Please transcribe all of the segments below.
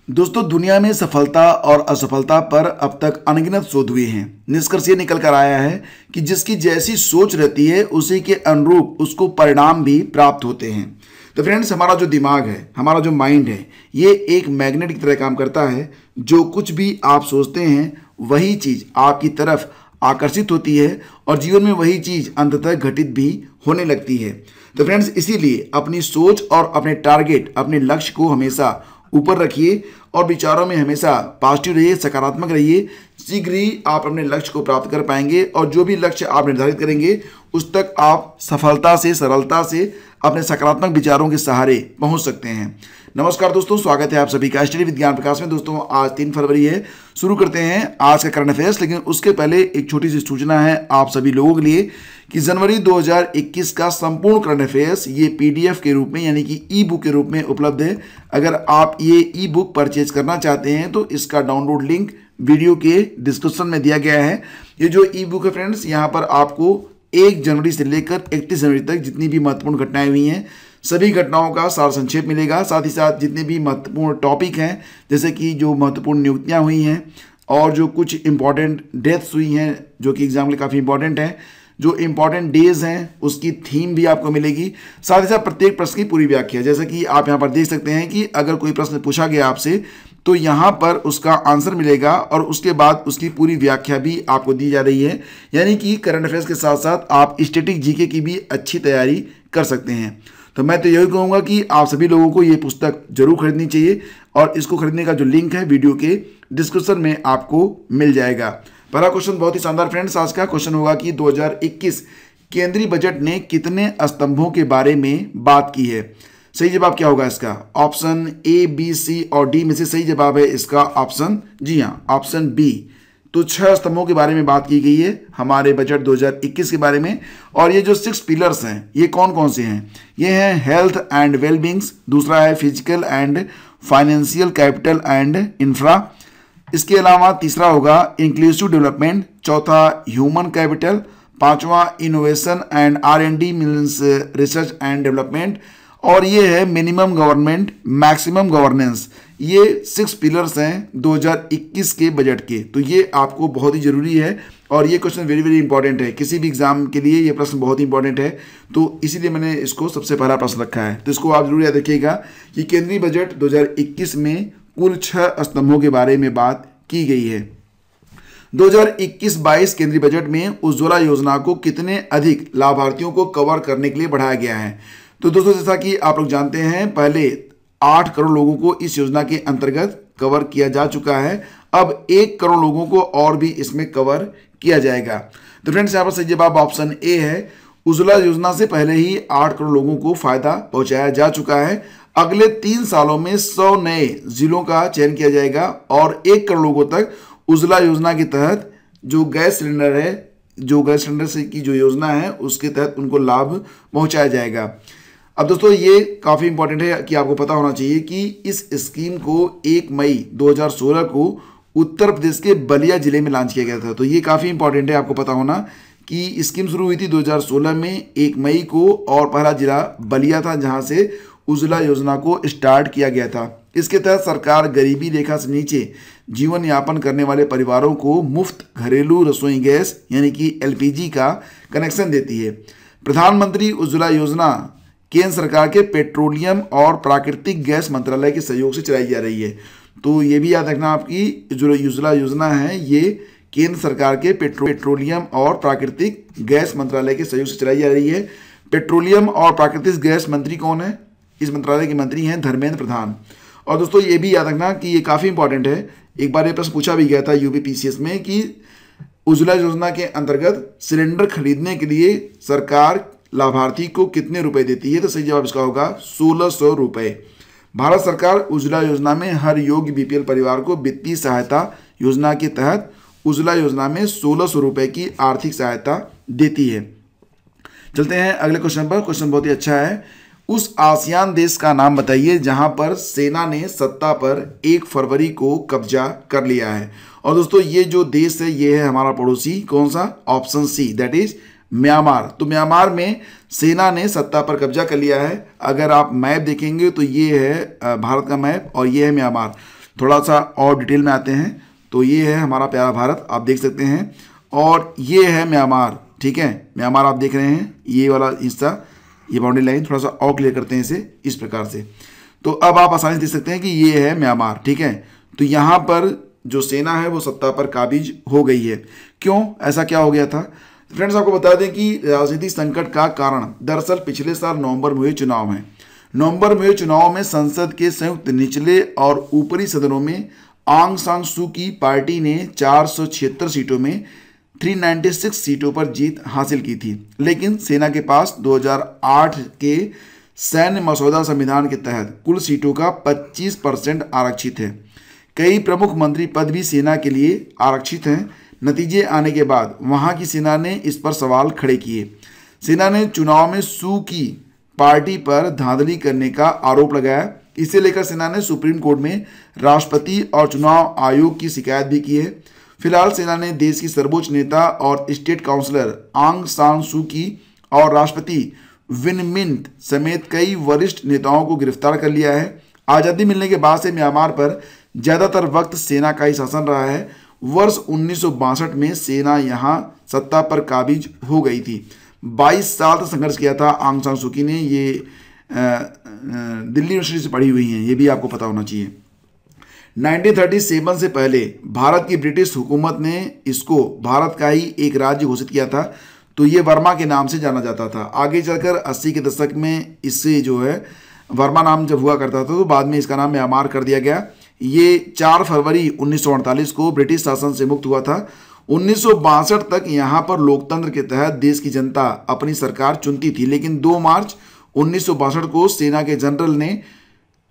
दोस्तों, दुनिया में सफलता और असफलता पर अब तक अनगिनत शोध हुए हैं। निष्कर्ष ये निकल कर आया है कि जिसकी जैसी सोच रहती है उसी के अनुरूप उसको परिणाम भी प्राप्त होते हैं। तो फ्रेंड्स, हमारा जो दिमाग है, हमारा जो माइंड है, ये एक मैग्नेट की तरह काम करता है। जो कुछ भी आप सोचते हैं वही चीज़ आपकी तरफ आकर्षित होती है और जीवन में वही चीज़ अंततः घटित भी होने लगती है। तो फ्रेंड्स, इसीलिए अपनी सोच और अपने टारगेट, अपने लक्ष्य को हमेशा ऊपर रखिए और विचारों में हमेशा पॉजिटिव रहिए, सकारात्मक रहिए। शीघ्र ही आप अपने लक्ष्य को प्राप्त कर पाएंगे और जो भी लक्ष्य आप निर्धारित करेंगे उस तक आप सफलता से, सरलता से अपने सकारात्मक विचारों के सहारे पहुंच सकते हैं। नमस्कार दोस्तों, स्वागत है आप सभी का स्टडी विद ज्ञान प्रकाश में। दोस्तों, आज 3 फरवरी है। शुरू करते हैं आज का करंट अफेयर्स, लेकिन उसके पहले एक छोटी सी सूचना है आप सभी लोगों के लिए कि जनवरी 2021 का संपूर्ण करंट अफेयर्स ये पीडीएफ के रूप में यानी कि ई बुक के रूप में उपलब्ध है। अगर आप ये ई बुक परचेज करना चाहते हैं तो इसका डाउनलोड लिंक वीडियो के डिस्क्रिप्शन में दिया गया है। ये जो ई बुक है फ्रेंड्स, यहाँ पर आपको 1 जनवरी से लेकर 31 जनवरी तक जितनी भी महत्वपूर्ण घटनाएं हुई हैं सभी घटनाओं का सार संक्षेप मिलेगा। साथ ही साथ जितने भी महत्वपूर्ण टॉपिक हैं, जैसे कि जो महत्वपूर्ण नियुक्तियां हुई हैं और जो कुछ इंपॉर्टेंट डेथ्स हुई हैं जो कि एग्जाम के लिए काफ़ी इंपॉर्टेंट हैं, जो इंपॉर्टेंट डेज हैं उसकी थीम भी आपको मिलेगी। साथ ही साथ प्रत्येक प्रश्न की पूरी व्याख्या, जैसे कि आप यहाँ पर देख सकते हैं कि अगर कोई प्रश्न पूछा गया आपसे तो यहाँ पर उसका आंसर मिलेगा और उसके बाद उसकी पूरी व्याख्या भी आपको दी जा रही है। यानी कि करंट अफेयर्स के साथ साथ आप स्टैटिक जीके की भी अच्छी तैयारी कर सकते हैं। तो मैं तो यही कहूँगा कि आप सभी लोगों को ये पुस्तक जरूर खरीदनी चाहिए और इसको खरीदने का जो लिंक है वीडियो के डिस्क्रिप्शन में आपको मिल जाएगा। पहला क्वेश्चन बहुत ही शानदार फ्रेंड्स, आज का क्वेश्चन होगा कि 2021 केंद्रीय बजट ने कितने स्तंभों के बारे में बात की है। सही जवाब क्या होगा इसका? ऑप्शन ए, बी, सी और डी में से सही जवाब है इसका ऑप्शन, जी हाँ, ऑप्शन बी। तो 6 स्तंभों के बारे में बात की गई है हमारे बजट 2021 के बारे में। और ये जो 6 पिलर्स हैं ये कौन कौन से हैं? ये हैं हेल्थ एंड वेलबींग्स, दूसरा है physical and financial capital and infra, इसके अलावा तीसरा होगा इंक्लूसिव डेवलपमेंट, चौथा ह्यूमन कैपिटल, पांचवा innovation and R&D means research and development, और ये है मिनिमम गवर्नमेंट मैक्सिमम गवर्नेंस। ये 6 पिलर्स हैं 2021 के बजट के। तो ये आपको बहुत ही जरूरी है और ये क्वेश्चन वेरी वेरी इंपॉर्टेंट है। किसी भी एग्जाम के लिए ये प्रश्न बहुत ही इंपॉर्टेंट है, तो इसीलिए मैंने इसको सबसे पहला प्रश्न रखा है। तो इसको आप जरूर याद रखिएगा कि केंद्रीय बजट 2021 में कुल 6 स्तंभों के बारे में बात की गई है। 2021-22 केंद्रीय बजट में उज्ज्वला योजना को कितने अधिक लाभार्थियों को कवर करने के लिए बढ़ाया गया है? तो दोस्तों, जैसा कि आप लोग जानते हैं, पहले 8 करोड़ लोगों को इस योजना के अंतर्गत कवर किया जा चुका है। अब 1 करोड़ लोगों को और भी इसमें कवर किया जाएगा। तो फ्रेंड्स, यहाँ पर सही जवाब ऑप्शन ए है। उज्ज्वला योजना से पहले ही 8 करोड़ लोगों को फायदा पहुंचाया जा चुका है। अगले 3 सालों में 100 नए जिलों का चयन किया जाएगा और 1 करोड़ लोगों तक उज्ज्वला योजना के तहत जो गैस सिलेंडर है, जो गैस सिलेंडर से की जो योजना है उसके तहत उनको लाभ पहुंचाया जाएगा। अब दोस्तों, ये काफ़ी इंपॉर्टेंट है कि आपको पता होना चाहिए कि इस स्कीम को 1 मई 2016 को उत्तर प्रदेश के बलिया जिले में लॉन्च किया गया था। तो ये काफ़ी इंपॉर्टेंट है आपको पता होना कि स्कीम शुरू हुई थी 2016 में 1 मई को और पहला जिला बलिया था जहाँ से उज्ज्वला योजना को स्टार्ट किया गया था। इसके तहत सरकार गरीबी रेखा से नीचे जीवन यापन करने वाले परिवारों को मुफ्त घरेलू रसोई गैस यानी कि LPG का कनेक्शन देती है। प्रधानमंत्री उज्ज्वला योजना केंद्र सरकार के पेट्रोलियम और प्राकृतिक गैस मंत्रालय के सहयोग से चलाई जा रही है। तो ये भी याद रखना आपकी जो उज्ज्वला योजना है ये केंद्र सरकार के पेट्रोलियम और प्राकृतिक गैस मंत्रालय के सहयोग से चलाई जा रही है। पेट्रोलियम और प्राकृतिक गैस मंत्री कौन है? इस मंत्रालय के मंत्री हैं धर्मेंद्र प्रधान। और दोस्तों, ये भी याद रखना कि ये काफ़ी इंपॉर्टेंट है। एक बार ये प्रश्न पूछा भी गया था UPPCS में कि उज्ज्वला योजना के अंतर्गत सिलेंडर खरीदने के लिए सरकार लाभार्थी को कितने रुपए देती है? तो सही जवाब इसका होगा 1600 रुपए। भारत सरकार उज्ज्वला योजना में हर योग्य BPL परिवार को वित्तीय सहायता योजना के तहत उज्ज्वला योजना में 1600 रुपए की आर्थिक सहायता देती है। चलते हैं अगले क्वेश्चन पर। क्वेश्चन बहुत ही अच्छा है। उस आसियान देश का नाम बताइए जहां पर सेना ने सत्ता पर 1 फरवरी को कब्जा कर लिया है। और दोस्तों, ये जो देश है ये है हमारा पड़ोसी, कौन सा? Option C, that is Myanmar. तो म्यांमार में सेना ने सत्ता पर कब्जा कर लिया है। अगर आप मैप देखेंगे तो ये है भारत का मैप और ये है म्यांमार। थोड़ा सा और डिटेल में आते हैं तो ये है हमारा प्यारा भारत, आप देख सकते हैं, और ये है म्यांमार। ठीक है, म्यांमार आप देख रहे हैं, ये वाला हिस्सा, ये बाउंड्री लाइन, थोड़ा सा और क्लियर करते हैं इसे इस प्रकार से। तो अब आप आसानी से देख सकते हैं कि ये है म्यांमार। ठीक है, तो यहाँ पर जो सेना है वो सत्ता पर काबिज हो गई है। क्यों, ऐसा क्या हो गया था? फ्रेंड्स, आपको बता दें कि राजनीतिक संकट का कारण दरअसल पिछले साल नवंबर में हुए चुनाव हैं। नवंबर में हुए चुनाव में संसद के संयुक्त निचले और ऊपरी सदनों में आंग सान सू की पार्टी ने 476 सीटों में 396 सीटों पर जीत हासिल की थी, लेकिन सेना के पास 2008 के सैन्य मसौदा संविधान के तहत कुल सीटों का 25% आरक्षित है। कई प्रमुख मंत्री पद भी सेना के लिए आरक्षित हैं। नतीजे आने के बाद वहां की सेना ने इस पर सवाल खड़े किए। सेना ने चुनाव में सू की पार्टी पर धांधली करने का आरोप लगाया। इसे लेकर सेना ने सुप्रीम कोर्ट में राष्ट्रपति और चुनाव आयोग की शिकायत भी की है। फिलहाल सेना ने देश की सर्वोच्च नेता और स्टेट काउंसलर आंग सान सू की और राष्ट्रपति विन मिंट समेत कई वरिष्ठ नेताओं को गिरफ्तार कर लिया है। आज़ादी मिलने के बाद से म्यांमार पर ज़्यादातर वक्त सेना का ही शासन रहा है। वर्ष 1962 में सेना यहाँ सत्ता पर काबिज हो गई थी। 22 साल तक संघर्ष किया था आंग सान सू की ने। ये दिल्ली यूनिवर्सिटी से पढ़ी हुई हैं, ये भी आपको पता होना चाहिए। 1937 से पहले भारत की ब्रिटिश हुकूमत ने इसको भारत का ही एक राज्य घोषित किया था, तो ये वर्मा के नाम से जाना जाता था। आगे चलकर 80 के दशक में इससे जो है वर्मा नाम जब हुआ करता था तो बाद में इसका नाम म्यांमार कर दिया गया। ये 4 फरवरी 1948 को ब्रिटिश शासन से मुक्त हुआ था। 1962 तक यहाँ पर लोकतंत्र के तहत देश की जनता अपनी सरकार चुनती थी, लेकिन 2 मार्च 1962 को सेना के जनरल ने,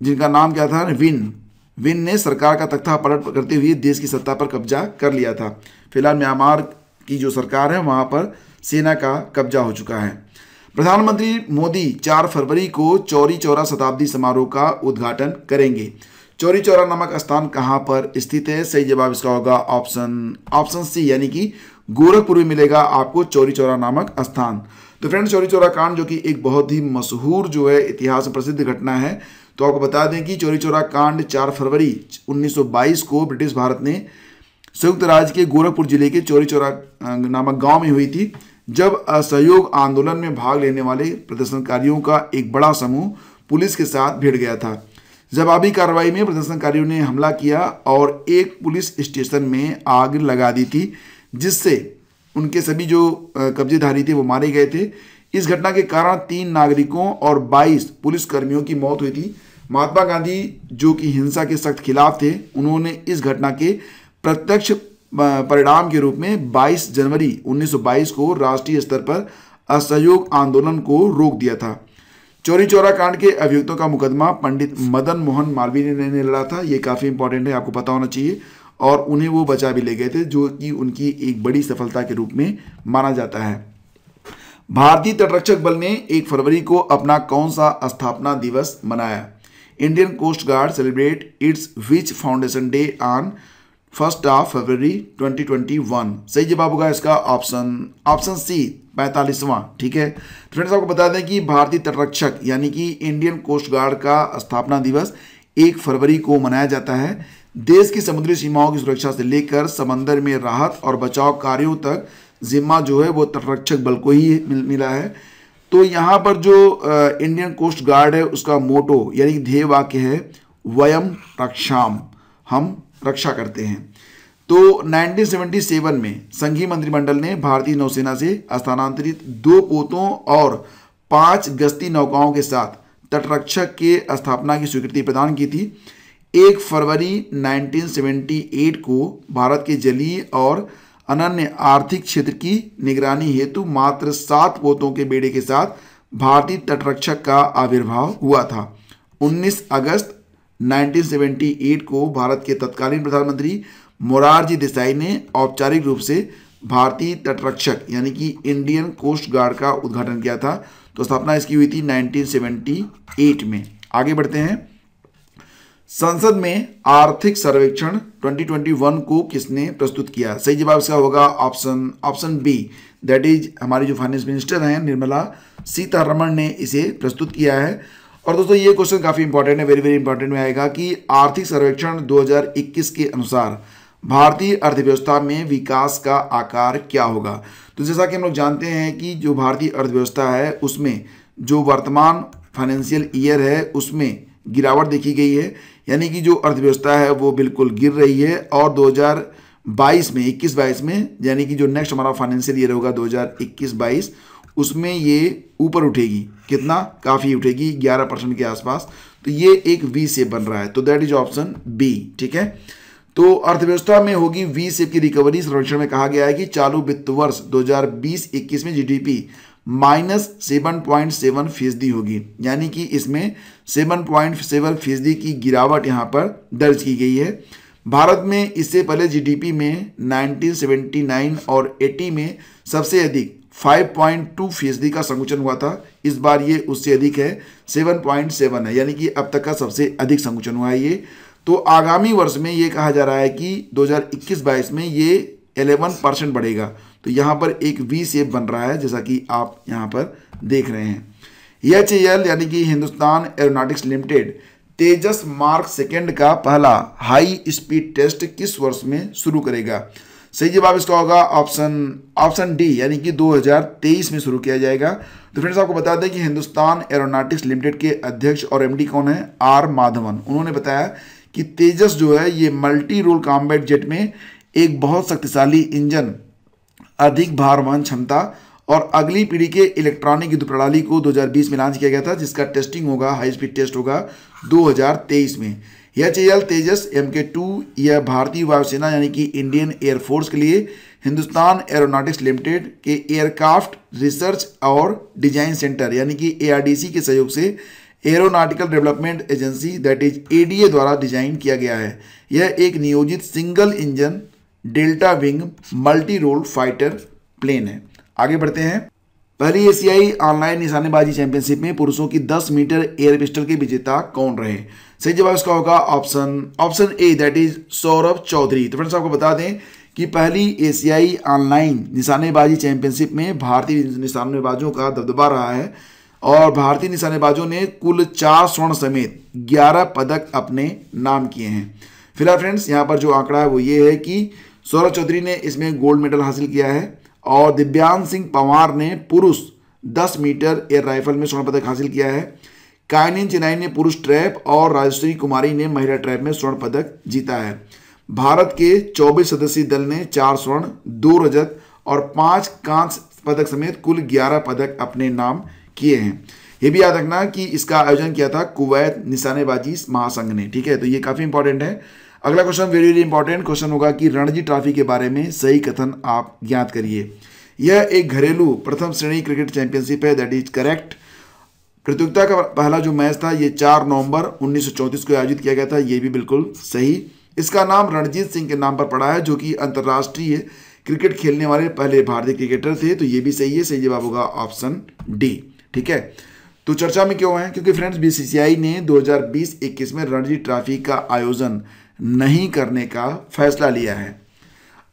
जिनका नाम क्या था, विन ने सरकार का तख्ता पलट करते हुए देश की सत्ता पर कब्जा कर लिया था। फिलहाल म्यांमार की जो सरकार है वहाँ पर सेना का कब्जा हो चुका है। प्रधानमंत्री मोदी 4 फरवरी को चौरी चौरा शताब्दी समारोह का उद्घाटन करेंगे। चौरी चौरा नामक स्थान कहाँ पर स्थित है? सही जवाब इसका होगा ऑप्शन सी, यानी कि गोरखपुर में मिलेगा आपको चौरी चौरा नामक स्थान। तो फ्रेंड्स, चौरी चौरा कांड जो कि एक बहुत ही मशहूर जो है इतिहास में प्रसिद्ध घटना है, तो आपको बता दें कि चौरी चौरा कांड 4 फरवरी 1922 को ब्रिटिश भारत ने संयुक्त राज्य के गोरखपुर जिले के चौरी चौरा नामक गांव में हुई थी, जब असहयोग आंदोलन में भाग लेने वाले प्रदर्शनकारियों का एक बड़ा समूह पुलिस के साथ भिड़ गया था। जवाबी कार्रवाई में प्रदर्शनकारियों ने हमला किया और एक पुलिस स्टेशन में आग लगा दी थी, जिससे उनके सभी जो कब्जेधारी थे वो मारे गए थे। इस घटना के कारण 3 नागरिकों और 22 पुलिसकर्मियों की मौत हुई थी। महात्मा गांधी जो कि हिंसा के सख्त खिलाफ थे, उन्होंने इस घटना के प्रत्यक्ष परिणाम के रूप में 22 जनवरी 1922 को राष्ट्रीय स्तर पर असहयोग आंदोलन को रोक दिया था। चौरी चौरा कांड के अभियुक्तों का मुकदमा पंडित मदन मोहन मालवीय ने लड़ा था। ये काफ़ी इंपॉर्टेंट है, आपको पता होना चाहिए, और उन्हें वो बचा भी ले गए थे, जो कि उनकी एक बड़ी सफलता के रूप में माना जाता है। भारतीय तटरक्षक बल ने 1 फरवरी को अपना कौन सा स्थापना दिवस मनाया? Indian coast guard celebrate its which foundation day on 1 February 2021। सही जवाब होगा इसका ऑप्शन सी 45वां। ठीक है, फ्रेंड्स, आपको बता दें कि भारतीय तटरक्षक यानी कि इंडियन कोस्ट गार्ड का स्थापना दिवस 1 फरवरी को मनाया जाता है। देश की समुद्री सीमाओं की सुरक्षा से लेकर समंदर में राहत और बचाव कार्यों तक जिम्मा जो है वो तटरक्षक बल को ही मिला है। तो यहाँ पर जो इंडियन कोस्ट गार्ड है उसका मोटो यानी ध्येय वाक्य है वयम रक्षाम, हम रक्षा करते हैं। तो 1977 में संघीय मंत्रिमंडल ने भारतीय नौसेना से स्थानांतरित 2 पोतों और 5 गश्ती नौकाओं के साथ तटरक्षक के स्थापना की स्वीकृति प्रदान की थी। 1 फरवरी 1978 को भारत के जलीय और अनन्य आर्थिक क्षेत्र की निगरानी हेतु मात्र 7 पोतों के बेड़े के साथ भारतीय तटरक्षक का आविर्भाव हुआ था। 19 अगस्त 1978 को भारत के तत्कालीन प्रधानमंत्री मोरारजी देसाई ने औपचारिक रूप से भारतीय तटरक्षक यानी कि इंडियन कोस्ट गार्ड का उद्घाटन किया था। तो स्थापना इसकी हुई थी 1978 में। आगे बढ़ते हैं। संसद में आर्थिक सर्वेक्षण 2021 को किसने प्रस्तुत किया? सही जवाब इसका होगा ऑप्शन बी, दैट इज हमारी जो फाइनेंस मिनिस्टर हैं निर्मला सीतारमण ने इसे प्रस्तुत किया है। और दोस्तों ये क्वेश्चन काफी इंपॉर्टेंट है, वेरी वेरी इंपॉर्टेंट में आएगा कि आर्थिक सर्वेक्षण 2021 के अनुसार भारतीय अर्थव्यवस्था में विकास का आकार क्या होगा। तो जैसा कि हम लोग जानते हैं कि जो भारतीय अर्थव्यवस्था है उसमें जो वर्तमान फाइनेंशियल ईयर है उसमें गिरावट देखी गई है, यानी कि जो अर्थव्यवस्था है वो बिल्कुल गिर रही है। और 2022 में 21-22 में, यानी कि जो नेक्स्ट हमारा फाइनेंशियल ईयर होगा 2021-22, उसमें ये ऊपर उठेगी। कितना? काफ़ी उठेगी, 11% के आसपास। तो ये एक वी शेप बन रहा है, तो दैट इज ऑप्शन बी। ठीक है, तो अर्थव्यवस्था में होगी वी शेप की रिकवरी। सर्वेक्षण में कहा गया है कि चालू वित्त वर्ष 2020-21 में जीडीपी -7.7% होगी, यानी कि इसमें 7.7% की गिरावट यहाँ पर दर्ज की गई है। भारत में इससे पहले जीडीपी में 1979 और 80 में सबसे अधिक 5.2% का संकुचन हुआ था। इस बार ये उससे अधिक है, 7.7 है, यानी कि अब तक का सबसे अधिक संकुचन हुआ है ये। तो आगामी वर्ष में ये कहा जा रहा है कि 2021-22 में ये 11% बढ़ेगा। तो यहाँ पर एक वी शेप बन रहा है, जैसा कि आप यहाँ पर देख रहे हैं। HAL यानी कि हिंदुस्तान एरोनॉटिक्स लिमिटेड तेजस मार्क सेकेंड का पहला हाई स्पीड टेस्ट किस वर्ष में शुरू करेगा? सही जवाब इसका होगा ऑप्शन डी, यानी कि 2023 में शुरू किया जाएगा। तो फ्रेंड्स आपको बता दें कि हिंदुस्तान एरोनॉटिक्स लिमिटेड के अध्यक्ष और एमडी कौन है? आर माधवन। उन्होंने बताया कि तेजस जो है ये मल्टी रोल कॉम्बैट जेट में एक बहुत शक्तिशाली इंजन, अधिक भार वहन क्षमता और अगली पीढ़ी के इलेक्ट्रॉनिक युद्ध प्रणाली को 2020 में लॉन्च किया गया था, जिसका टेस्टिंग होगा, हाई स्पीड टेस्ट होगा 2023 में। HAL तेजस MK2 यह भारतीय वायुसेना यानी कि इंडियन एयरफोर्स के लिए हिंदुस्तान एरोनॉटिक्स लिमिटेड के एयरक्राफ्ट रिसर्च और डिजाइन सेंटर यानी कि ARDC के सहयोग से aeronautical development agency that is ADA द्वारा डिजाइन किया गया है। यह एक नियोजित single engine delta wing multi role fighter plane है। आगे बढ़ते हैं। पहली एशियाई ऑनलाइन निशानेबाजी चैंपियनशिप में पुरुषों की 10 मीटर एयर पिस्टल के विजेता कौन रहे? सही जवाब इसका होगा option A, that is Saurabh Chaudhary. तो फ्रेंड्स आपको बता दें कि पहली एशियाई ऑनलाइन निशानेबाजी चैंपियनशिप में भारतीय निशानेबाजों का दबदबा रहा है और भारतीय निशानेबाजों ने कुल 4 स्वर्ण समेत 11 पदक अपने नाम किए हैं। फिलहाल फ्रेंड्स यहाँ पर जो आंकड़ा है वो ये है कि सौरभ चौधरी ने इसमें गोल्ड मेडल हासिल किया है और दिव्यांग सिंह पंवार ने पुरुष 10 मीटर एयर राइफल में स्वर्ण पदक हासिल किया है। काइनिन चेनाई ने पुरुष ट्रैप और राजश्री कुमारी ने महिला ट्रैप में स्वर्ण पदक जीता है। भारत के 24 सदस्यीय दल ने 4 स्वर्ण, 2 रजत और 5 कांस्य पदक समेत कुल 11 पदक अपने नाम किए हैं। ये भी याद रखना कि इसका आयोजन किया था कुवैत निशानेबाजी महासंघ ने। ठीक है, तो ये काफी इंपॉर्टेंट है। अगला question very very important question होगा कि रणजी ट्रॉफी के बारे में सही कथन आप ज्ञात करिए। यह एक घरेलू प्रथम श्रेणी क्रिकेट चैंपियनशिप है, दैट इज करेक्ट। प्रतियोगिता का पहला जो मैच था ये 4 नवंबर 1934 को आयोजित किया गया था, ये भी बिल्कुल सही। इसका नाम रणजीत सिंह के नाम पर पड़ा है, जो कि अंतर्राष्ट्रीय क्रिकेट खेलने वाले पहले भारतीय क्रिकेटर थे, तो ये भी सही है। सही जवाब होगा ऑप्शन डी। ठीक है, तो चर्चा में क्यों है? क्योंकि फ्रेंड्स BCCI ने 2020-21 में रणजी ट्रॉफी का आयोजन नहीं करने का फैसला लिया है।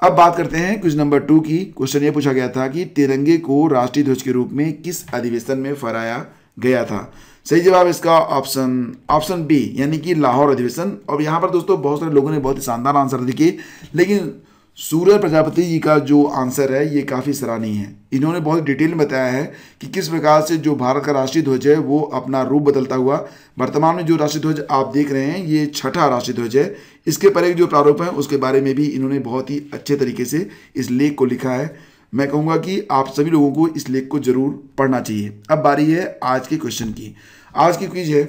अब बात करते हैं क्विज नंबर 2 की। क्वेश्चन ये पूछा गया था कि तिरंगे को राष्ट्रीय ध्वज के रूप में किस अधिवेशन में फहराया गया था? सही जवाब इसका ऑप्शन बी, यानी कि लाहौर अधिवेशन। और यहाँ पर दोस्तों बहुत सारे लोगों ने बहुत ही शानदार आंसर दिए, लेकिन सूर्य प्रजापति जी का जो आंसर है ये काफ़ी सराहनीय है। इन्होंने बहुत डिटेल में बताया है कि किस प्रकार से जो भारत का राष्ट्रीय ध्वज है वो अपना रूप बदलता हुआ, वर्तमान में जो राष्ट्रीय ध्वज आप देख रहे हैं ये 6ठा राष्ट्रीय ध्वज है। इसके परे जो प्रारूप है उसके बारे में भी इन्होंने बहुत ही अच्छे तरीके से इस लेख को लिखा है। मैं कहूँगा कि आप सभी लोगों को इस लेख को जरूर पढ़ना चाहिए। अब बारी है आज के क्वेश्चन की। आज की क्विज है,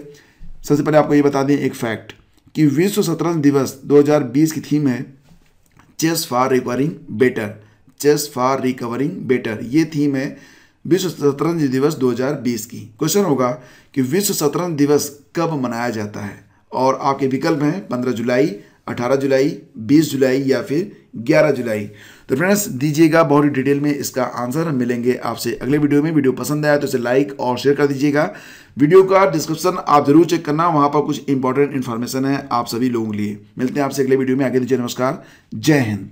सबसे पहले आपको ये बता दें एक फैक्ट कि विश्व शतरंज दिवस 2020 की थीम है chess for recovering better. Chess for recovering better ये थीम है विश्व शतरंज दिवस 2020 की। क्वेश्चन होगा कि विश्व शतरंज दिवस कब मनाया जाता है? और आपके विकल्प हैं 15 जुलाई, 18 जुलाई, 20 जुलाई या फिर 11 जुलाई। तो फ्रेंड्स दीजिएगा बहुत ही डिटेल में इसका आंसर। हम मिलेंगे आपसे अगले वीडियो में। वीडियो पसंद आया तो इसे लाइक और शेयर कर दीजिएगा। वीडियो का डिस्क्रिप्शन आप जरूर चेक करना, वहां पर कुछ इंपॉर्टेंट इन्फॉर्मेशन है आप सभी लोगों के लिए। मिलते हैं आपसे अगले वीडियो में। आगे दीजिए नमस्कार, जय हिंद।